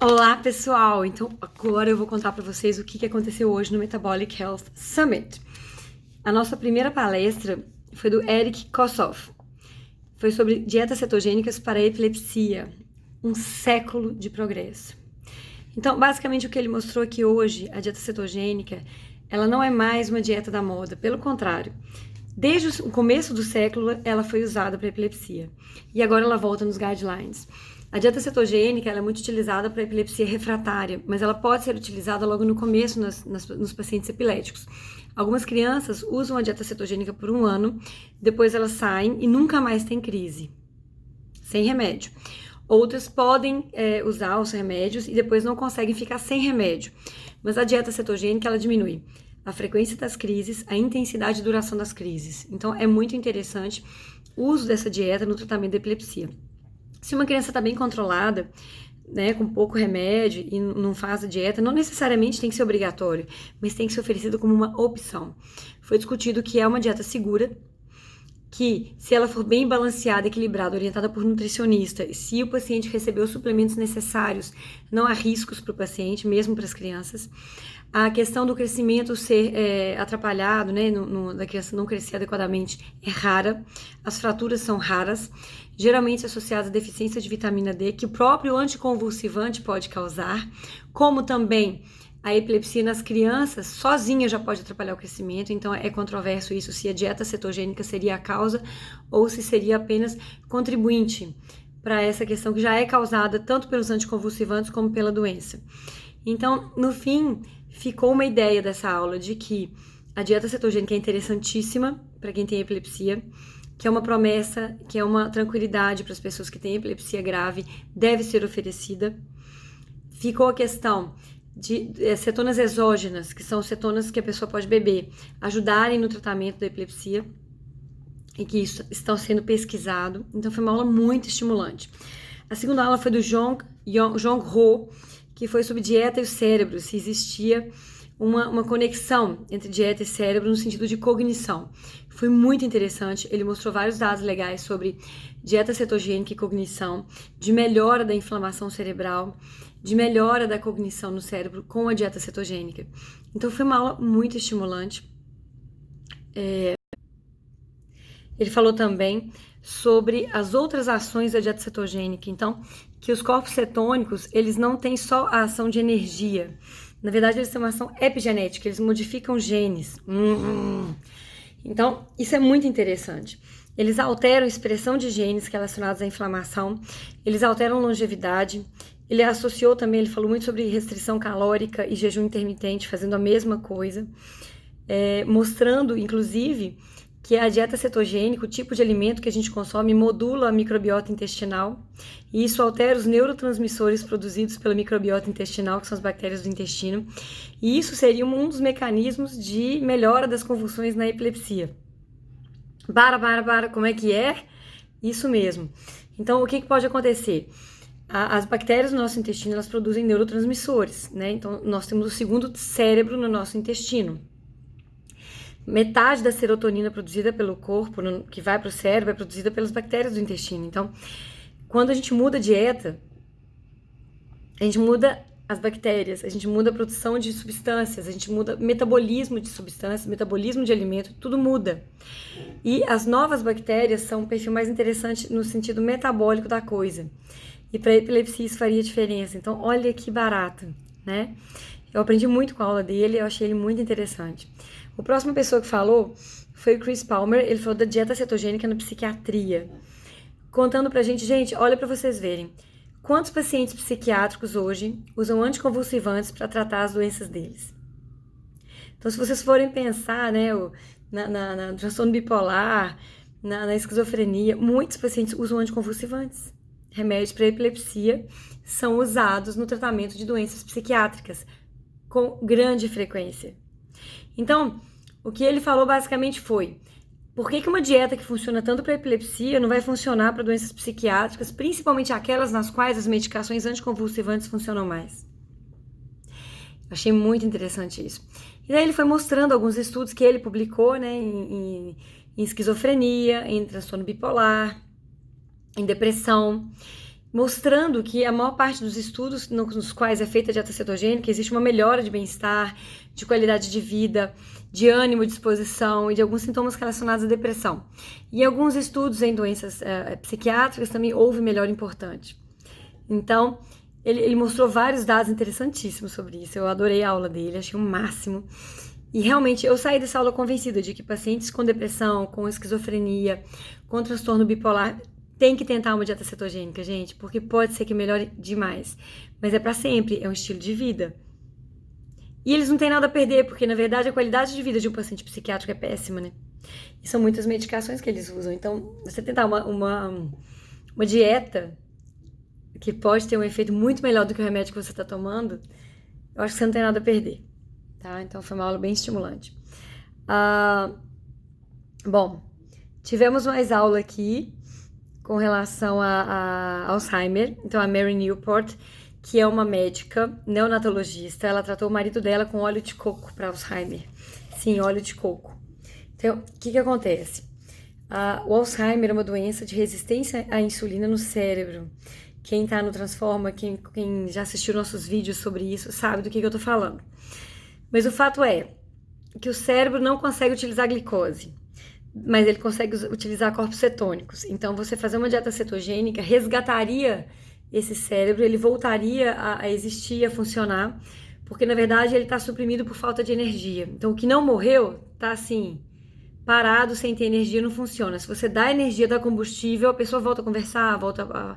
Olá, pessoal! Então, agora eu vou contar para vocês o que aconteceu hoje no Metabolic Health Summit. A nossa primeira palestra foi do Eric Kossoff. Foi sobre dietas cetogênicas para a epilepsia. Um século de progresso. Então, basicamente, o que ele mostrou é que hoje a dieta cetogênica, ela não é mais uma dieta da moda. Pelo contrário, desde o começo do século, ela foi usada para epilepsia. E agora ela volta nos guidelines. A dieta cetogênica ela é muito utilizada para epilepsia refratária, mas ela pode ser utilizada logo no começo nos pacientes epiléticos. Algumas crianças usam a dieta cetogênica por 1 ano, depois elas saem e nunca mais têm crise, sem remédio. Outras podem usar os remédios e depois não conseguem ficar sem remédio. Mas a dieta cetogênica ela diminui a frequência das crises, a intensidade e duração das crises. Então é muito interessante o uso dessa dieta no tratamento da epilepsia. Se uma criança está bem controlada, né, com pouco remédio e não faz a dieta, não necessariamente tem que ser obrigatório, mas tem que ser oferecido como uma opção. Foi discutido que é uma dieta segura, que se ela for bem balanceada, equilibrada, orientada por nutricionista, se o paciente receber os suplementos necessários, não há riscos para o paciente, mesmo para as crianças. A questão do crescimento ser atrapalhado, né, da criança não crescer adequadamente, é rara. As fraturas são raras, geralmente associadas à deficiência de vitamina D, que o próprio anticonvulsivante pode causar, como também a epilepsia nas crianças sozinha já pode atrapalhar o crescimento, então é controverso isso, se a dieta cetogênica seria a causa ou se seria apenas contribuinte para essa questão que já é causada tanto pelos anticonvulsivantes como pela doença. Então, no fim, ficou uma ideia dessa aula de que a dieta cetogênica é interessantíssima para quem tem epilepsia, que é uma promessa, que é uma tranquilidade para as pessoas que têm epilepsia grave, deve ser oferecida. Ficou a questão de cetonas exógenas, que são cetonas que a pessoa pode beber, ajudarem no tratamento da epilepsia e que isso está sendo pesquisado. Então foi uma aula muito estimulante. A segunda aula foi do Jong Ho, que foi sobre dieta e o cérebro, se existia uma conexão entre dieta e cérebro no sentido de cognição. Foi muito interessante, ele mostrou vários dados legais sobre dieta cetogênica e cognição, de melhora da inflamação cerebral, de melhora da cognição no cérebro com a dieta cetogênica. Então foi uma aula muito estimulante. Ele falou também sobre as outras ações da dieta cetogênica, então, que os corpos cetônicos, eles não têm só a ação de energia, na verdade eles têm uma ação epigenética, eles modificam genes. Então, isso é muito interessante. Eles alteram a expressão de genes relacionados à inflamação, eles alteram longevidade. Ele associou também, ele falou muito sobre restrição calórica e jejum intermitente, fazendo a mesma coisa, mostrando, inclusive, que a dieta cetogênica, o tipo de alimento que a gente consome, modula a microbiota intestinal, e isso altera os neurotransmissores produzidos pela microbiota intestinal, que são as bactérias do intestino, e isso seria um dos mecanismos de melhora das convulsões na epilepsia. Como é que é? Isso mesmo. Então, o que pode acontecer? As bactérias do nosso intestino, elas produzem neurotransmissores, né? Então, nós temos o segundo cérebro no nosso intestino. Metade da serotonina produzida pelo corpo, que vai para o cérebro, é produzida pelas bactérias do intestino. Então, quando a gente muda a dieta, a gente muda as bactérias, a gente muda a produção de substâncias, a gente muda o metabolismo de substâncias, metabolismo de alimento, tudo muda. E as novas bactérias são um perfil mais interessante no sentido metabólico da coisa. E para epilepsia isso faria diferença. Então, olha que barato, né? Eu aprendi muito com a aula dele, eu achei ele muito interessante. A próxima pessoa que falou foi o Chris Palmer, ele falou da dieta cetogênica na psiquiatria. Contando pra gente, olha pra vocês verem. Quantos pacientes psiquiátricos hoje usam anticonvulsivantes para tratar as doenças deles? Então, se vocês forem pensar, né, na transtorno bipolar, na esquizofrenia, muitos pacientes usam anticonvulsivantes. Remédios para epilepsia são usados no tratamento de doenças psiquiátricas com grande frequência. Então, o que ele falou basicamente foi: por que uma dieta que funciona tanto para epilepsia não vai funcionar para doenças psiquiátricas, principalmente aquelas nas quais as medicações anticonvulsivantes funcionam mais? Achei muito interessante isso. E daí ele foi mostrando alguns estudos que ele publicou, né, em esquizofrenia, em transtorno bipolar, em depressão. mostrando que a maior parte dos estudos nos quais é feita a dieta cetogênica, existe uma melhora de bem-estar, de qualidade de vida, de ânimo, disposição e de alguns sintomas relacionados à depressão. E em alguns estudos em doenças psiquiátricas também houve melhora importante. Então, ele mostrou vários dados interessantíssimos sobre isso. Eu adorei a aula dele, achei o máximo. E realmente eu saí dessa aula convencida de que pacientes com depressão, com esquizofrenia, com transtorno bipolar, tem que tentar uma dieta cetogênica, gente, porque pode ser que melhore demais. Mas é para sempre, é um estilo de vida. E eles não têm nada a perder, porque na verdade a qualidade de vida de um paciente psiquiátrico é péssima, né? E são muitas medicações que eles usam. Então, você tentar uma dieta que pode ter um efeito muito melhor do que o remédio que você está tomando, eu acho que você não tem nada a perder, tá? Então foi uma aula bem estimulante. Bom, tivemos mais aula aqui com relação a Alzheimer. Então a Mary Newport, que é uma médica neonatologista, ela tratou o marido dela com óleo de coco para Alzheimer. Sim, óleo de coco. Então, o que acontece? O Alzheimer é uma doença de resistência à insulina no cérebro. Quem tá no Transforma, quem já assistiu nossos vídeos sobre isso, sabe do que eu tô falando. Mas o fato é que o cérebro não consegue utilizar glicose, mas ele consegue utilizar corpos cetônicos. Então, você fazer uma dieta cetogênica resgataria esse cérebro, ele voltaria a existir, a funcionar, porque, na verdade, ele tá suprimido por falta de energia. Então, o que não morreu tá, assim, parado, sem ter energia, não funciona. Se você dá energia, dá combustível, a pessoa volta a conversar, volta a...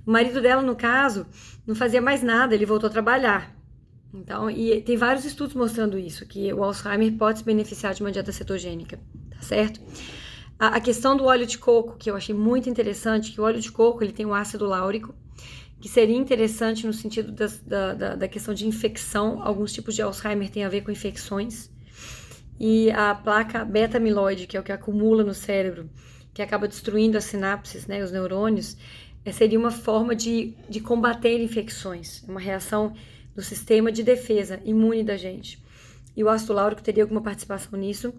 O marido dela, no caso, não fazia mais nada, ele voltou a trabalhar. Então, e tem vários estudos mostrando isso, que o Alzheimer pode se beneficiar de uma dieta cetogênica, tá certo? A questão do óleo de coco, que eu achei muito interessante, que o óleo de coco, ele tem um ácido láurico, que seria interessante no sentido da questão de infecção. Alguns tipos de Alzheimer têm a ver com infecções. E a placa beta-amiloide, que é o que acumula no cérebro, que acaba destruindo as sinapses, né, os neurônios, seria uma forma de combater infecções, uma reação do sistema de defesa imune da gente. E o ácido láurico teria alguma participação nisso.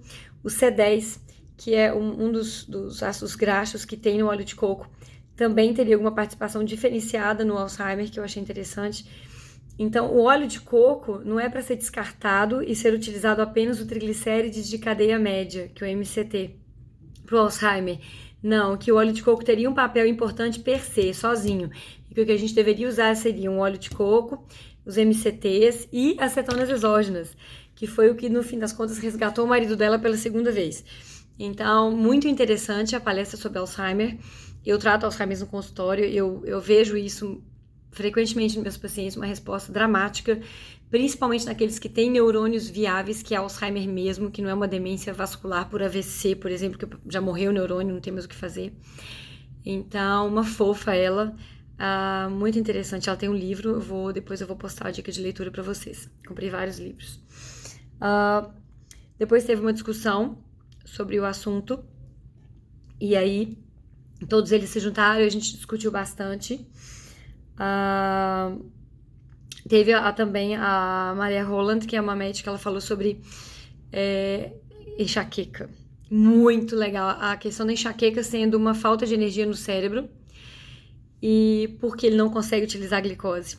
O C10, que é um dos ácidos graxos que tem no óleo de coco, também teria alguma participação diferenciada no Alzheimer, que eu achei interessante. Então, o óleo de coco não é para ser descartado e ser utilizado apenas o triglicérides de cadeia média, que é o MCT, para o Alzheimer. Não, que o óleo de coco teria um papel importante per se, sozinho. E que o que a gente deveria usar seria um óleo de coco, os MCTs e as cetonas exógenas, que foi o que, no fim das contas, resgatou o marido dela pela segunda vez. Então, muito interessante a palestra sobre Alzheimer. Eu trato Alzheimer no consultório, eu vejo isso frequentemente nos meus pacientes, uma resposta dramática, principalmente naqueles que têm neurônios viáveis, que é Alzheimer mesmo, que não é uma demência vascular por AVC, por exemplo, que já morreu o neurônio, não tem mais o que fazer. Então, uma fofa ela, muito interessante. Ela tem um livro, depois eu vou postar a dica de leitura para vocês. Comprei vários livros. Depois teve uma discussão sobre o assunto, e aí todos eles se juntaram e a gente discutiu bastante. Teve também a Maria Roland, que é uma médica, ela falou sobre enxaqueca. Muito legal. A questão da enxaqueca sendo uma falta de energia no cérebro e porque ele não consegue utilizar a glicose.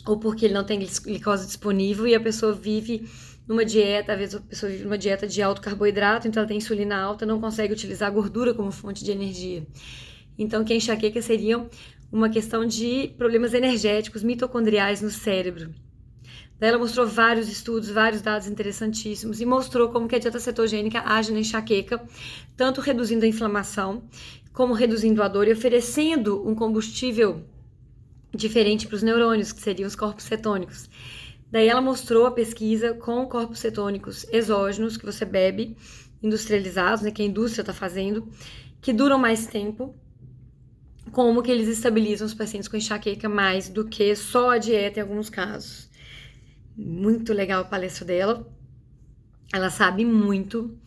Ou porque ele não tem glicose disponível e a pessoa vive numa dieta, às vezes a pessoa vive numa dieta de alto carboidrato, então ela tem insulina alta, não consegue utilizar a gordura como fonte de energia. Então, que a enxaqueca seria uma questão de problemas energéticos, mitocondriais no cérebro. Daí ela mostrou vários estudos, vários dados interessantíssimos e mostrou como que a dieta cetogênica age na enxaqueca, tanto reduzindo a inflamação, como reduzindo a dor e oferecendo um combustível diferente para os neurônios, que seriam os corpos cetônicos. Daí ela mostrou a pesquisa com corpos cetônicos exógenos, que você bebe, industrializados, né, que a indústria está fazendo, que duram mais tempo, como que eles estabilizam os pacientes com enxaqueca mais do que só a dieta em alguns casos. Muito legal a palestra dela, ela sabe muito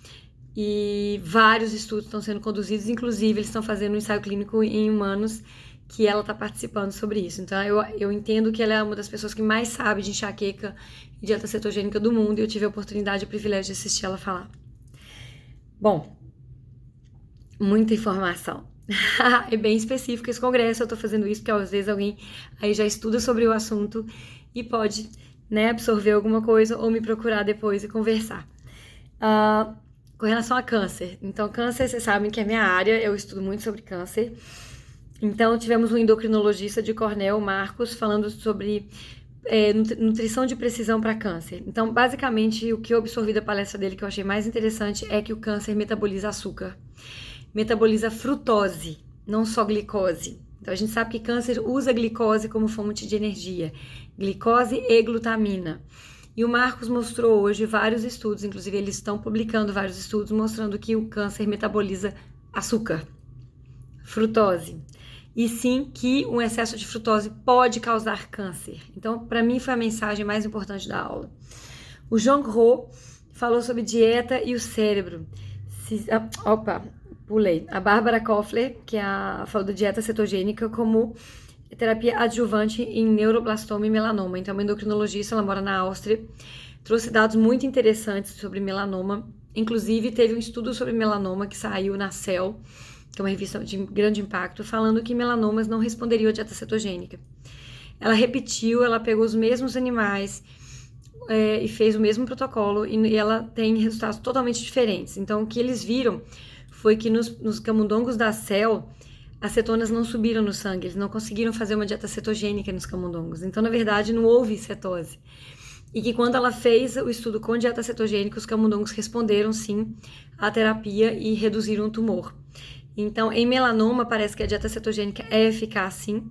e vários estudos estão sendo conduzidos, inclusive eles estão fazendo um ensaio clínico em humanos que ela está participando sobre isso. Então eu entendo que ela é uma das pessoas que mais sabe de enxaqueca e dieta cetogênica do mundo e eu tive a oportunidade e o privilégio de assistir ela falar. Bom, muita informação. É bem específico esse congresso, eu tô fazendo isso porque às vezes alguém aí já estuda sobre o assunto e pode, né, absorver alguma coisa ou me procurar depois e conversar. Ah, com relação a câncer. Então, câncer, vocês sabem que é minha área, eu estudo muito sobre câncer. Então, tivemos um endocrinologista de Cornell, Marcos, falando sobre nutrição de precisão para câncer. Então, basicamente, o que eu absorvi da palestra dele que eu achei mais interessante é que o câncer metaboliza açúcar, metaboliza frutose, não só glicose. Então, a gente sabe que câncer usa glicose como fonte de energia, glicose e glutamina. E o Marcos mostrou hoje vários estudos, inclusive eles estão publicando vários estudos mostrando que o câncer metaboliza açúcar, frutose. E sim que um excesso de frutose pode causar câncer. Então, para mim, foi a mensagem mais importante da aula. O Jong Ho falou sobre dieta e o cérebro. Pulei. A Bárbara Koffler, que falou da dieta cetogênica como terapia adjuvante em neuroblastoma e melanoma. Então, é uma endocrinologista, ela mora na Áustria, trouxe dados muito interessantes sobre melanoma. Inclusive, teve um estudo sobre melanoma que saiu na Cell, que é uma revista de grande impacto, falando que melanomas não responderiam à dieta cetogênica. Ela repetiu, ela pegou os mesmos animais e fez o mesmo protocolo e ela tem resultados totalmente diferentes. Então, o que eles viram foi que nos camundongos da Cell, as cetonas não subiram no sangue, eles não conseguiram fazer uma dieta cetogênica nos camundongos. Então, na verdade, não houve cetose. E que quando ela fez o estudo com dieta cetogênica, os camundongos responderam sim à terapia e reduziram o tumor. Então, em melanoma, parece que a dieta cetogênica é eficaz, sim.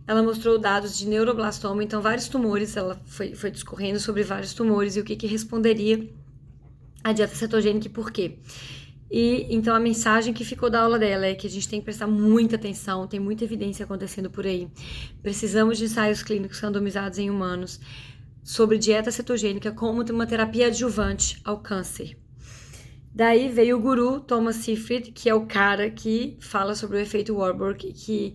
Ela mostrou dados de neuroblastoma, então vários tumores, ela foi discorrendo sobre vários tumores e o que responderia à dieta cetogênica e por quê. E então a mensagem que ficou da aula dela é que a gente tem que prestar muita atenção, tem muita evidência acontecendo por aí. Precisamos de ensaios clínicos randomizados em humanos sobre dieta cetogênica como uma terapia adjuvante ao câncer. Daí veio o guru Thomas Seyfried, que é o cara que fala sobre o efeito Warburg, que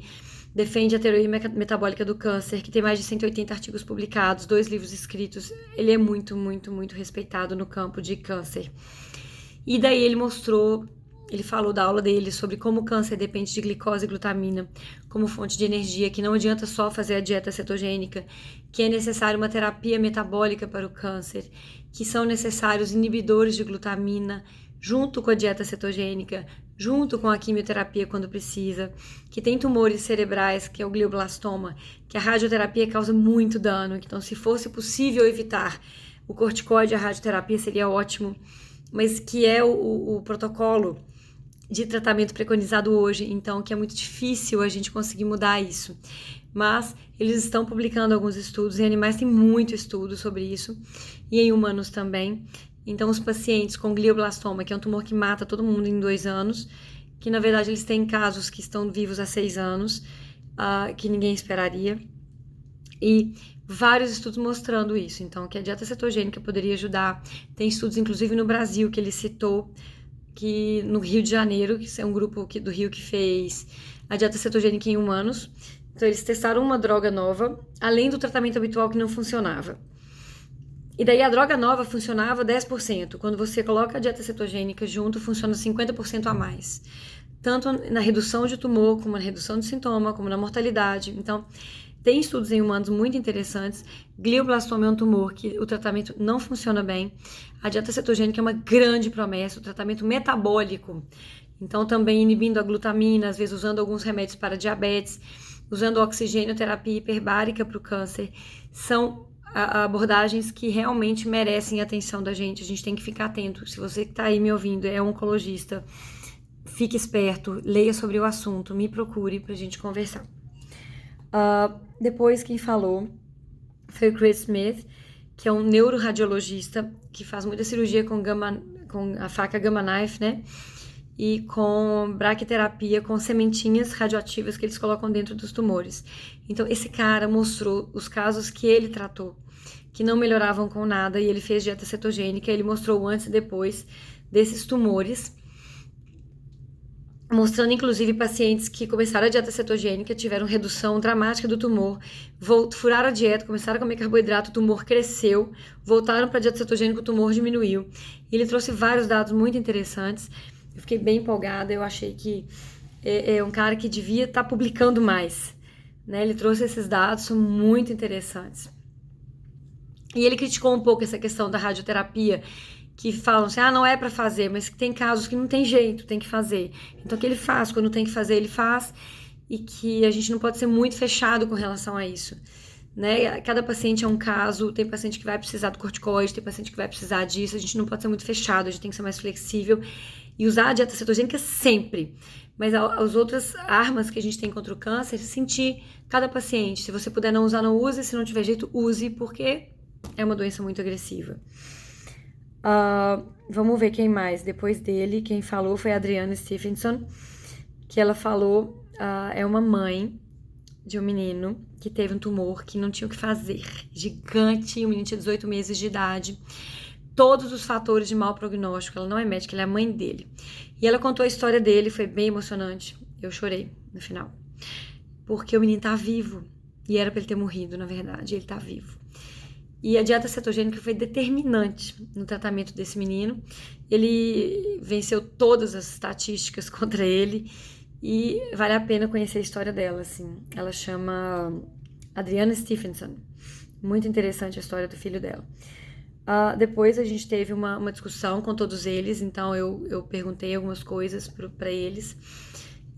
defende a teoria metabólica do câncer, que tem mais de 180 artigos publicados, 2 livros escritos. Ele é muito, muito, muito respeitado no campo de câncer. E daí ele falou da aula dele sobre como o câncer depende de glicose e glutamina como fonte de energia, que não adianta só fazer a dieta cetogênica, que é necessária uma terapia metabólica para o câncer, que são necessários inibidores de glutamina, junto com a dieta cetogênica, junto com a quimioterapia quando precisa, que tem tumores cerebrais, que é o glioblastoma, que a radioterapia causa muito dano, então se fosse possível evitar o corticoide, a radioterapia seria ótimo, mas que é o protocolo de tratamento preconizado hoje, então que é muito difícil a gente conseguir mudar isso. Mas eles estão publicando alguns estudos, em animais tem muito estudo sobre isso, e em humanos também. Então, os pacientes com glioblastoma, que é um tumor que mata todo mundo em 2 anos, que na verdade eles têm casos que estão vivos há 6 anos, que ninguém esperaria, e vários estudos mostrando isso. Então, que a dieta cetogênica poderia ajudar. Tem estudos, inclusive, no Brasil, que ele citou, que no Rio de Janeiro, que é um grupo do Rio que fez a dieta cetogênica em humanos. Então, eles testaram uma droga nova, além do tratamento habitual que não funcionava. E daí a droga nova funcionava 10%. Quando você coloca a dieta cetogênica junto, funciona 50% a mais. Tanto na redução de tumor, como na redução de sintoma, como na mortalidade. Então, tem estudos em humanos muito interessantes. Glioblastoma é um tumor que o tratamento não funciona bem. A dieta cetogênica é uma grande promessa, o tratamento metabólico. Então, também inibindo a glutamina, às vezes usando alguns remédios para diabetes, usando oxigênio-terapia hiperbárica para o câncer. São abordagens que realmente merecem a atenção da gente. A gente tem que ficar atento. Se você que está aí me ouvindo é oncologista, fique esperto, leia sobre o assunto, me procure para a gente conversar. Depois quem falou foi o Chris Smith, que é um neuroradiologista que faz muita cirurgia com a faca Gamma Knife, né? E com braquiterapia, com sementinhas radioativas que eles colocam dentro dos tumores. Então, esse cara mostrou os casos que ele tratou, que não melhoravam com nada, e ele fez dieta cetogênica, ele mostrou o antes e depois desses tumores, mostrando inclusive pacientes que começaram a dieta cetogênica, tiveram redução dramática do tumor, furaram a dieta, começaram a comer carboidrato, o tumor cresceu, voltaram para a dieta cetogênica, o tumor diminuiu. E ele trouxe vários dados muito interessantes. Eu fiquei bem empolgada, eu achei que é um cara que devia estar publicando mais, né? Ele trouxe esses dados, são muito interessantes. E ele criticou um pouco essa questão da radioterapia, que falam assim, não é para fazer, mas que tem casos que não tem jeito, tem que fazer. Então, o que ele faz, quando tem que fazer, ele faz, e que a gente não pode ser muito fechado com relação a isso, né? Cada paciente é um caso, tem paciente que vai precisar do corticoide, tem paciente que vai precisar disso, a gente não pode ser muito fechado, a gente tem que ser mais flexível e usar a dieta cetogênica sempre. Mas as outras armas que a gente tem contra o câncer, sentir cada paciente. Se você puder não usar, não use, se não tiver jeito, use, porque é uma doença muito agressiva. Vamos ver quem mais. Depois dele, quem falou foi a Adriana Stephenson, que ela falou, é uma mãe de um menino que teve um tumor que não tinha o que fazer, gigante, o menino tinha 18 meses de idade, todos os fatores de mau prognóstico, ela não é médica, ela é a mãe dele. E ela contou a história dele, foi bem emocionante, eu chorei no final, porque o menino tá vivo, e era pra ele ter morrido, na verdade, ele tá vivo. E a dieta cetogênica foi determinante no tratamento desse menino. Ele venceu todas as estatísticas contra ele e vale a pena conhecer a história dela, assim. Ela chama Adriana Stephenson. Muito interessante a história do filho dela. Depois a gente teve uma discussão com todos eles, então eu perguntei algumas coisas para eles.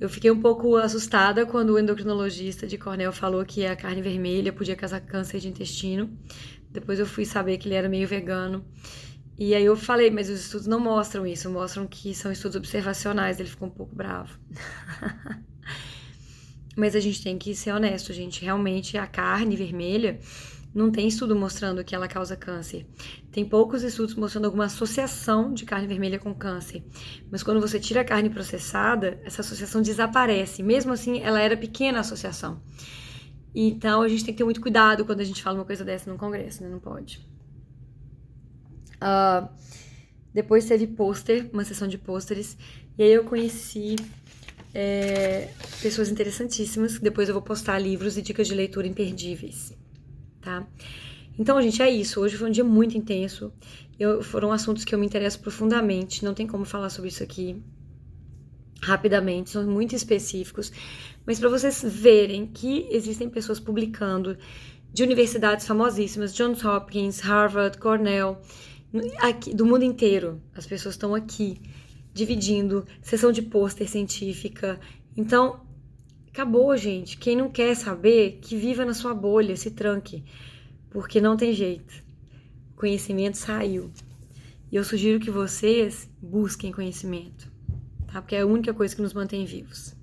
Eu fiquei um pouco assustada quando o endocrinologista de Cornell falou que a carne vermelha podia causar câncer de intestino. Depois eu fui saber que ele era meio vegano. E aí eu falei, mas os estudos não mostram isso, mostram que são estudos observacionais. Ele ficou um pouco bravo. Mas a gente tem que ser honesto, gente. Realmente a carne vermelha não tem estudo mostrando que ela causa câncer. Tem poucos estudos mostrando alguma associação de carne vermelha com câncer. Mas quando você tira a carne processada, essa associação desaparece. Mesmo assim, ela era pequena a associação. Então, a gente tem que ter muito cuidado quando a gente fala uma coisa dessa no congresso, né? Não pode. Depois teve pôster, uma sessão de pôsteres. E aí eu conheci pessoas interessantíssimas. Depois eu vou postar livros e dicas de leitura imperdíveis, tá? Então, gente, é isso. Hoje foi um dia muito intenso. Foram assuntos que eu me interesso profundamente. Não tem como falar sobre isso aqui rapidamente, são muito específicos, mas para vocês verem que existem pessoas publicando de universidades famosíssimas, Johns Hopkins, Harvard, Cornell, aqui, do mundo inteiro. As pessoas estão aqui dividindo sessão de pôster científica. Então, acabou, gente. Quem não quer saber, que viva na sua bolha, se tranque, porque não tem jeito. O conhecimento saiu. E eu sugiro que vocês busquem conhecimento, tá? Porque é a única coisa que nos mantém vivos.